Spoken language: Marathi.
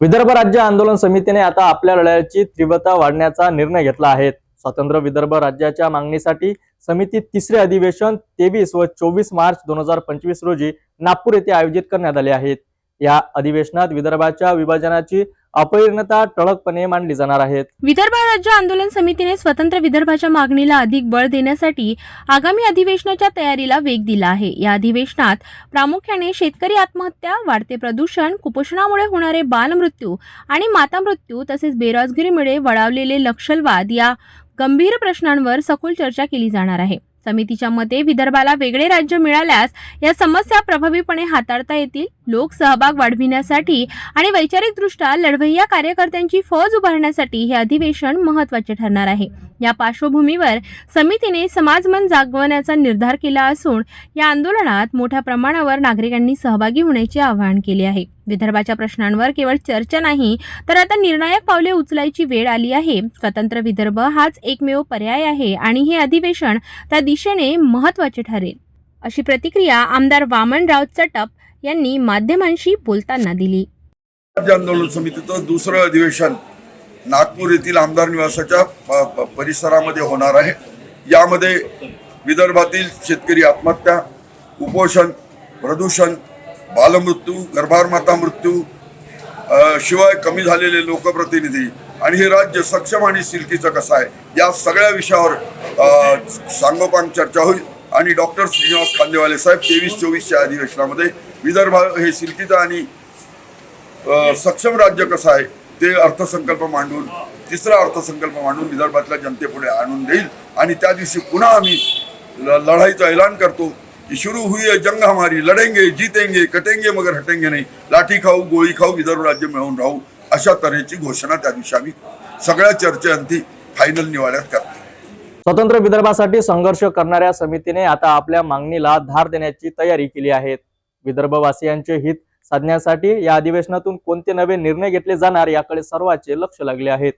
विदर्भ राज्य आंदोलन समितीने आता आपल्या लढ्याची तीव्रता वाढवण्याचा निर्णय घेतला आहे। स्वतंत्र विदर्भ राज्याच्या मागणीसाठी समिती तिसरे अधिवेशन 23 व 24 मार्च 2025 रोजी नागपूर येथे आयोजित करण्यात आले आहेत। या अधिवेशनात विदर्भाच्या विभाजनाची अपरिणता ठळकपणे मांडली जाणार आहे। विदर्भ राज्य आंदोलन समितीने स्वतंत्र विदर्भाच्या मागणीला अधिक बळ देण्यासाठी आगामी अधिवेशनाच्या तयारीला वेग दिला आहे। या अधिवेशनात प्रामुख्याने शेतकरी आत्महत्या, वाढते प्रदूषण, कुपोषणामुळे होणारे बालमृत्यू आणि माता मृत्यू तसेच बेरोजगारीमुळे वळावलेले नक्षलवाद या गंभीर प्रश्नांवर सखोल चर्चा केली जाणार आहे। समितीच्या मते विदर्भाला वेगळे राज्य मिळाल्यास या समस्या प्रभावीपणे हाताळता येतील। लोक सहभाग वाढविण्यासाठी आणि वैचारिकदृष्ट्या लढवय्या कार्यकर्त्यांची फौज उभारण्यासाठी हे अधिवेशन महत्त्वाचे ठरणार आहे। या पार्श्वभूमीवर समितीने समाजमन जागवण्याचा निर्धार केला असून या आंदोलनात मोठ्या प्रमाणावर नागरिकांनी सहभागी होण्याचे आवाहन केले आहे। विदर्भाच्या प्रश्नांवर केवळ चर्चा नाही तर आता निर्णायक पावले उचलायची वेळ आली आहे। स्वतंत्र विदर्भ हाच एकमेव पर्याय आहे आणि हे अधिवेशन त्या दिशेने महत्त्वाचे ठरेल, अशी प्रतिक्रिया आमदार वामनराव चटप यांनी माध्यमांशी बोलताना दिली। राज्य आंदोलन समितीचं दुसरं अधिवेशन नागपूर येथील आमदार निवासाच्या परिसरामध्ये होणार आहे। यामध्ये विदर्भातील शेतकरी आत्महत्या, कुपोषण, प्रदूषण, बालमृत्यू, गर्भार माता मृत्यू, शिवाय कमी झालेले लोकप्रतिनिधी आणि हे राज्य सक्षम आणि सिल्कीचं कसं आहे या सगळ्या विषयावर सांगोपांग चर्चा होईल। आणि डॉक्टर श्रीनिवास खांदेवाले साहेब 23-24च्या अधिवेशनामध्ये विदर्भ हे सिल्कीचं आणि सक्षम राज्य कसं आहे ते अर्थसंकल्प मांडून, तिसरा अर्थसंकल्प मांडून विदर्भातल्या जनतेपुढे आणून देईल। आणि त्या दिवशी पुन्हा आम्ही लढाईचं ऐलान करतो की शुरू हुई है जंग हमारी, लढेंगे जीतेंगे कटेंगे मगर हटेंगे नहीं, लाठी खाऊ गोळी खाऊ विदर्भ राज्य मिळवून राहू, अशा तऱ्हेची घोषणा त्या दिवशी आम्ही सगळ्या चर्चेअंती फायनल निवाड्यात करतो। स्वतंत्र विदर्भासाठी संघर्ष करणाऱ्या समितीने आता आपल्या मागणीला धार देण्याची तयारी केली आहे। विदर्भवासियांचे हित साधण्यासाठी या अधिवेशनातून कोणते नवे निर्णय घेतले जाणार याकडे सर्वांचे लक्ष लागले आहे।